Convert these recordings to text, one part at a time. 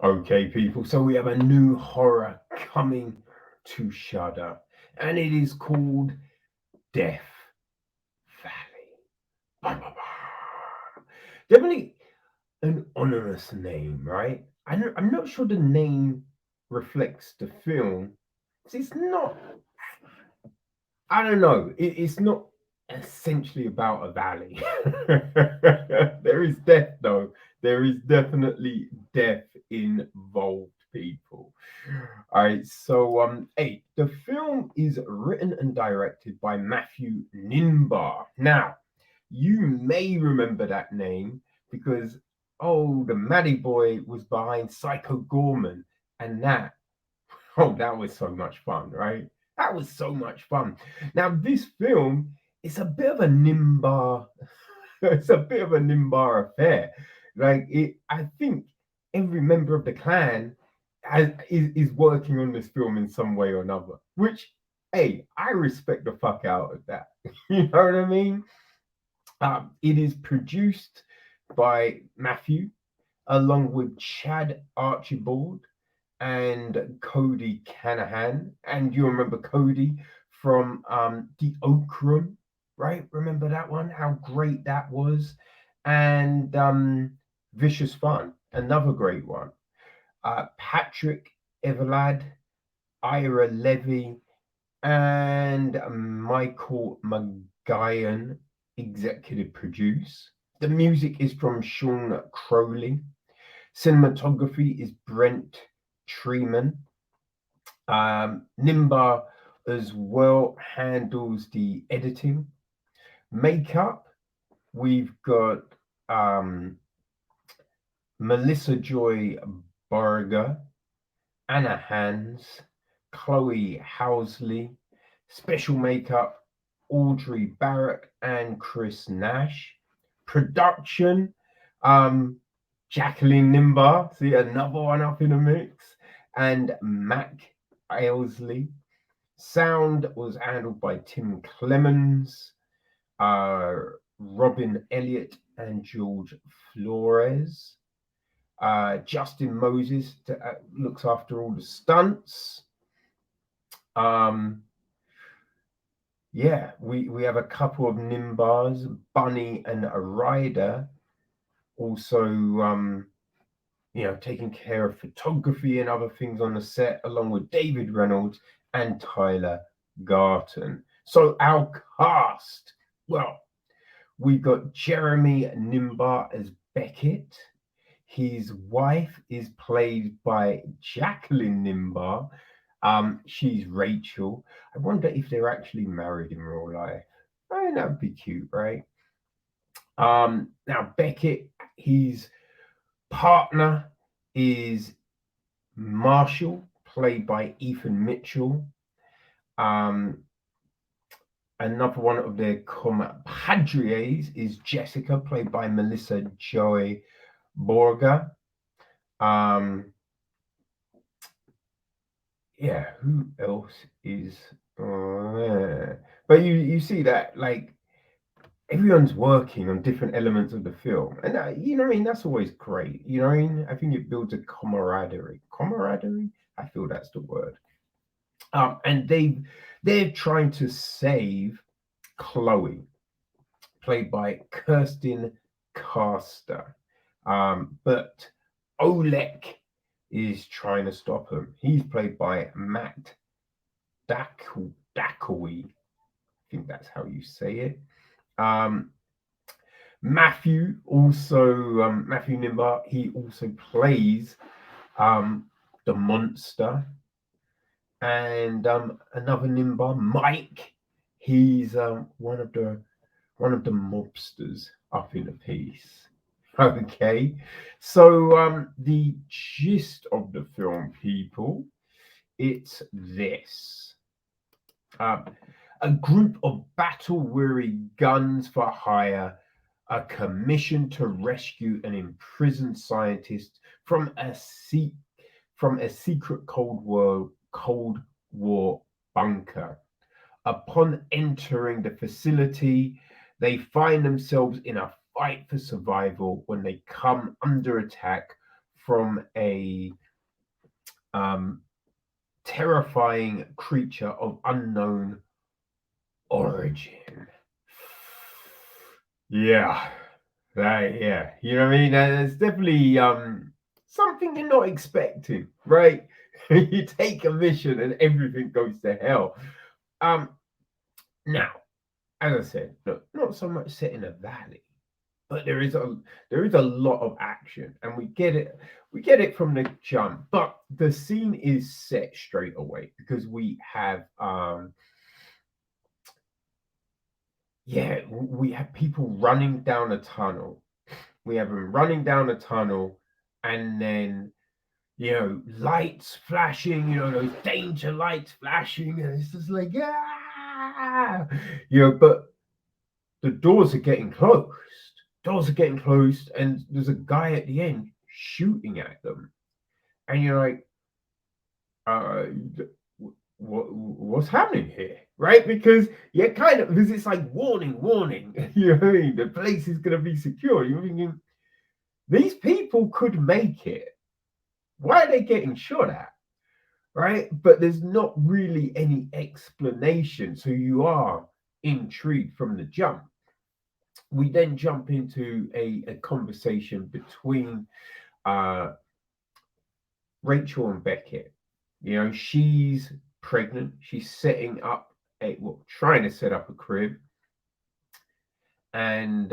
Okay, people, so we have a new horror coming to Shudder, and it is called Death Valley. Bah, bah, bah. Definitely an ominous name, right? I'm not sure the name reflects the film. It's not, I don't know, it's not essentially about a valley. There is death, though. There is definitely death involved, people. All right, so hey, the film is written and directed by Matthew Ninaber. Now, you may remember that name because the Maddie boy was behind Psycho Gorman, and that was so much fun, right? That was so much fun. Now, this film is a bit of a Nimbar, it's a bit of a Nimbar affair. I think every member of the clan is working on this film in some way or another. Which, hey, I respect the fuck out of that. You know what I mean? It is produced by Matthew, along with Chad Archibald and Cody Canahan. And you remember Cody from The Oak Room, right? Remember that one? How great that was. And Vicious Fun, another great one. Patrick Everlad, Ira Levy, and Michael McGuyan executive produce. The music is from Sean Crowley. Cinematography is Brent Treeman. Nimba as well handles the editing. Makeup, we've got um, Melissa Joy Barger, Anna Hans, Chloe Housley. Special makeup, Audrey Barrett and Chris Nash. Production, um, Jacqueline Nimbar, see another one up in the mix, and Mac Ailsley. Sound was handled by Tim Clemens, uh, Robin Elliott, and George Flores. Justin Moses looks after all the stunts. Um, yeah, we have a couple of Nimbars, Bunny and a Ryder, also taking care of photography and other things on the set, along with David Reynolds and Tyler Garton. So our cast, well, we got Jeremy Nimbar as Beckett. His wife is played by Jacqueline Nimbar. She's Rachel. I wonder if they're actually married in real life. I mean, that would be cute, right? Now Beckett, his partner is Marshall, played by Ethan Mitchell. Um, Another one of their compadres is Jessica, played by Melissa Joy Borga. Um, yeah, who else is there? But you see that like everyone's working on different elements of the film, and you know what I mean. That's always great. You know what I mean. I think it builds a camaraderie. Camaraderie. I feel that's the word. And they're trying to save Chloe, played by Kirsten Caster. But Oleg is trying to stop him. He's played by Matt Dackowy. I think that's how you say it. Um, Matthew Nimbar, he also plays um, the monster. And another Nimbar, Mike, he's one of the mobsters up in the piece. Okay, so the gist of the film, people, it's this. Um, a group of battle-weary guns for hire are commissioned to rescue an imprisoned scientist from a secret Cold War bunker. Upon entering the facility, they find themselves in a fight for survival when they come under attack from a terrifying creature of unknown origin. Yeah, yeah, you know what I mean. It's definitely something you're not expecting, right? You take a mission and everything goes to hell. Now, as I said, look, not so much set in a valley, but there is a lot of action, and we get it from the jump. But the scene is set straight away because we have people running down a tunnel. We have them running down a tunnel, and then lights flashing, those danger lights flashing, and it's just like but the doors are getting closed. Doors are getting closed, and there's a guy at the end shooting at them, and you're like, uh, what's happening here, right? Because because it's like warning, warning. You know what I mean? The place is gonna be secure. You're thinking these people could make it. Why are they getting shot at? Right? But there's not really any explanation, so you are intrigued from the jump. We then jump into a conversation between uh, Rachel and Beckett. She's pregnant. She's trying to set up a crib, and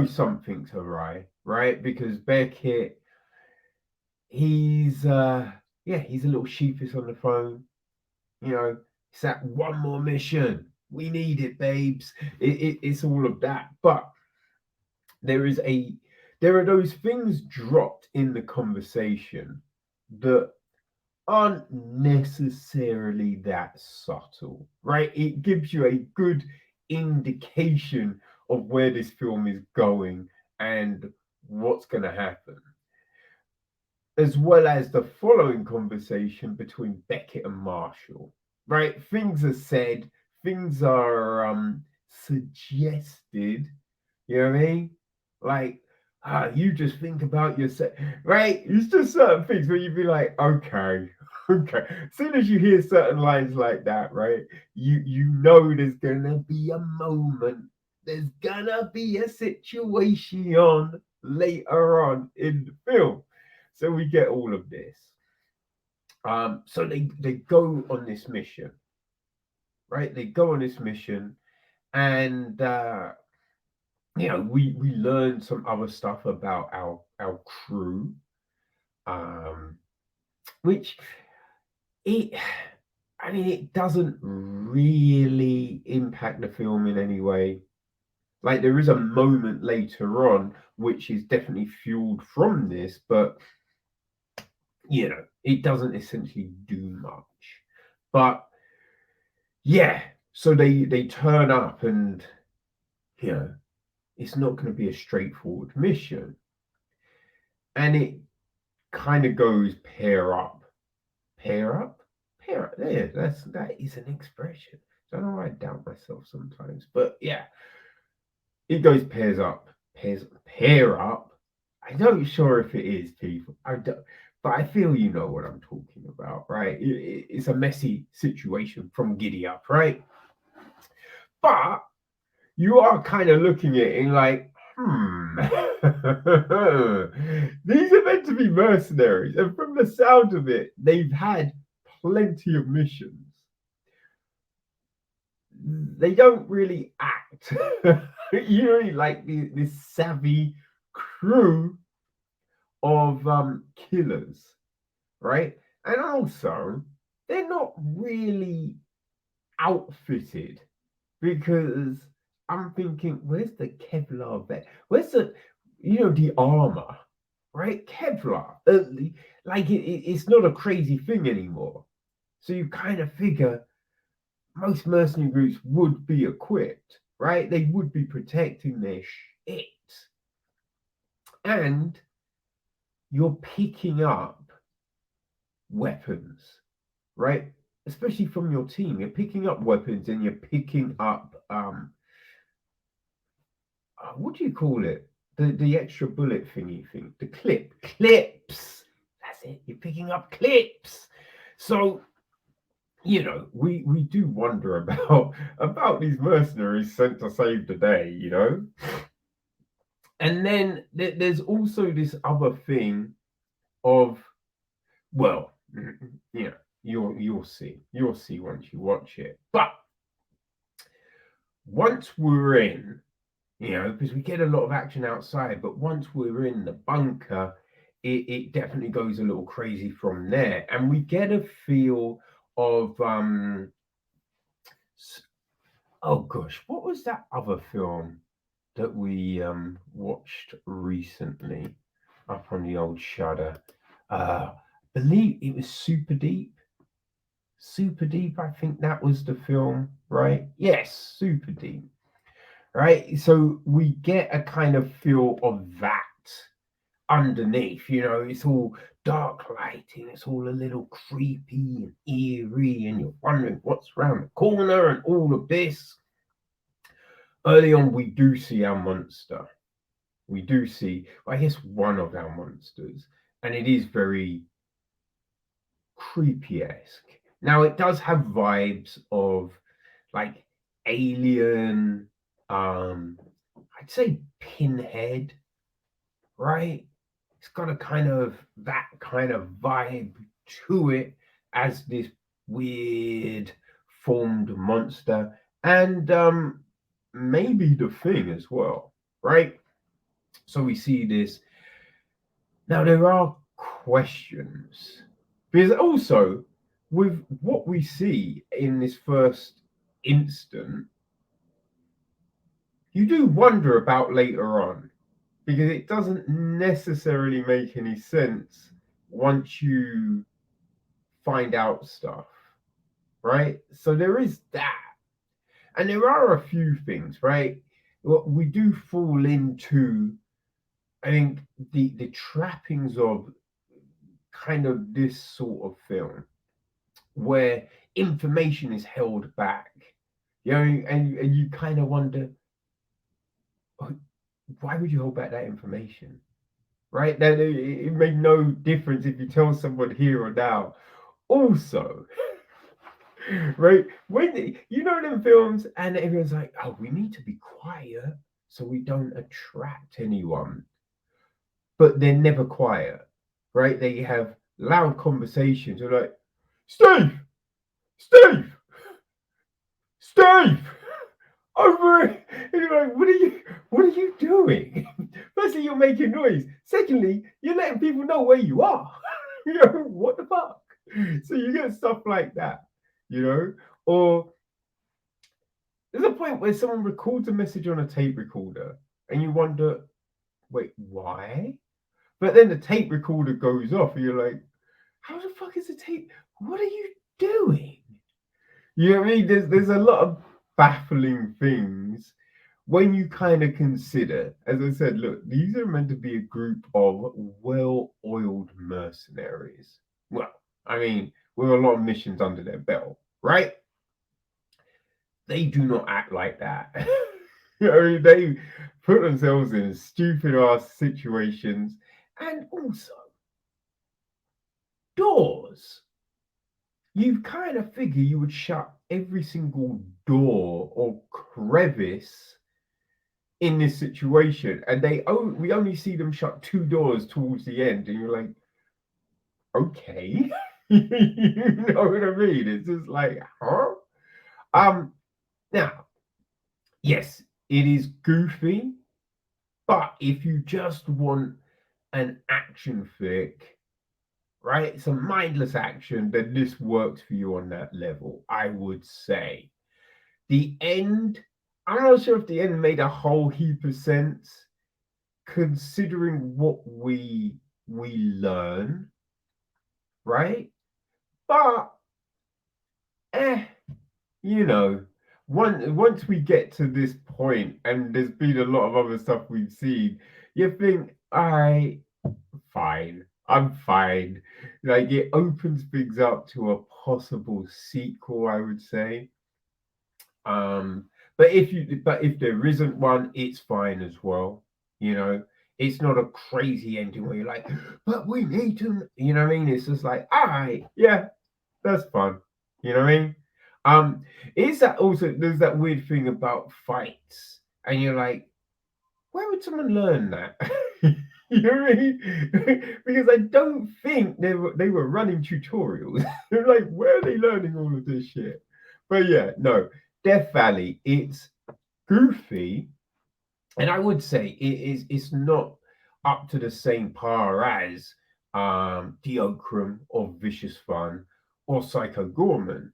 something's awry, right? Because Beckett, he's he's a little sheepish on the phone. It's that one more mission. We need it, babes. It's all of that. But there is there are those things dropped in the conversation that aren't necessarily that subtle, right? It gives you a good indication of where this film is going and what's going to happen, as well as the following conversation between Beckett and Marshall, right? Things are said, things are suggested, you know what I mean? Like, you just think about yourself, right? It's just certain things where you'd be like, okay, okay. As soon as you hear certain lines like that, right? You know there's gonna be a moment, there's gonna be a situation later on in the film. So we get all of this. So they go on this mission, right? They go on this mission, and we learn some other stuff about our crew, which it I mean it doesn't really impact the film in any way. Like there is a moment later on which is definitely fueled from this, but it doesn't essentially do much. But yeah, so they turn up, and it's not going to be a straightforward mission, and it kind of goes pair up, pair up, pair up. Yeah, that is an expression. Don't know why I doubt myself sometimes, but yeah, it goes pairs up, pair up. I'm not sure if it is, people. I don't, but I feel you know what I'm talking about, right? It's a messy situation from Giddy Up, right? But you are kind of looking at it like, these are meant to be mercenaries, and from the sound of it, they've had plenty of missions. They don't really act, like this savvy crew of killers, right? And also, they're not really outfitted, because I'm thinking, where's the Kevlar vest? Where's the armor, right? Kevlar, it's not a crazy thing anymore. So you kind of figure most mercenary groups would be equipped, right? They would be protecting their shit. And you're picking up weapons, right? Especially from your team. You're picking up weapons, and you're picking up what do you call it? the extra bullet thingy thing, the clips. That's it. You're picking up clips. So we do wonder about these mercenaries sent to save the day. And then there's also this other thing of, well, you'll see once you watch it. But once we're in, because we get a lot of action outside, but once we're in the bunker, it definitely goes a little crazy from there, and we get a feel of oh gosh, what was that other film that we watched recently up on the old Shudder? Believe it was Super Deep. Super Deep, I think that was the film, right? Yes, Super Deep. Right? So we get a kind of feel of that underneath, it's all dark lighting, it's all a little creepy and eerie, and you're wondering what's around the corner and all of this. Early on, we do see our monster. We do see, I guess, one of our monsters, and it is very creepy-esque. Now, it does have vibes of like Alien, I'd say Pinhead, right? It's got a kind of that kind of vibe to it as this weird formed monster, and maybe the Thing as well, right? So we see this. Now there are questions, because also with what we see in this first instant, you do wonder about later on, because it doesn't necessarily make any sense once you find out stuff, right? So there is that. And there are a few things, right? We do fall into, I think, the trappings of kind of this sort of film where information is held back, and you kind of wonder, why would you hold back that information? Right? That it made no difference if you tell someone here or now. Also, right, when them films and everyone's like, oh, we need to be quiet so we don't attract anyone, but they're never quiet, right? They have loud conversations. They're like, Steve, Steve, Steve, over it. And you're like, what are you doing? Firstly, you're making noise. Secondly, you're letting people know where you are. What the fuck? So you get stuff like that, or there's a point where someone records a message on a tape recorder and you wonder, wait, why? But then the tape recorder goes off and you're like, how the fuck is the tape? What are you doing? You know what I mean? There's a lot of baffling things when you kind of consider, as I said, look, these are meant to be a group of well-oiled mercenaries. Well, I mean, with a lot of missions under their belt, right? They do not act like that. I mean, they put themselves in stupid ass situations, and also doors. You kind of figure you would shut every single door or crevice in this situation, and we only see them shut 2 doors towards the end, and you're like, okay. You know what I mean? It's just like, huh? Now, yes, it is goofy, but if you just want an action flick, right, some mindless action, then this works for you on that level, I would say. The end, I'm not sure if the end made a whole heap of sense, considering what we learn, right? But once we get to this point, and there's been a lot of other stuff we've seen, you think, all right, fine, I'm fine. Like, it opens things up to a possible sequel, I would say. But if there isn't one, it's fine as well. You know, it's not a crazy ending where you're like, but we need to, you know what I mean? It's just like, all right, yeah, that's fun. You know what I mean? Um, is that also there's that weird thing about fights, and you're like, where would someone learn that? You know what I mean? Because I don't think they were running tutorials. They're like, where are they learning all of this shit? But yeah, no, Death Valley, it's goofy, and I would say it's not up to the same par as Deocrum or Vicious Fun or Psycho Gorman.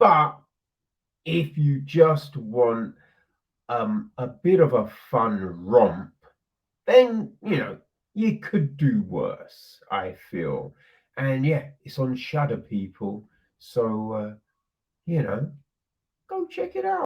But if you just want a bit of a fun romp, then you could do worse, I feel. And yeah, it's on Shudder, people. So go check it out.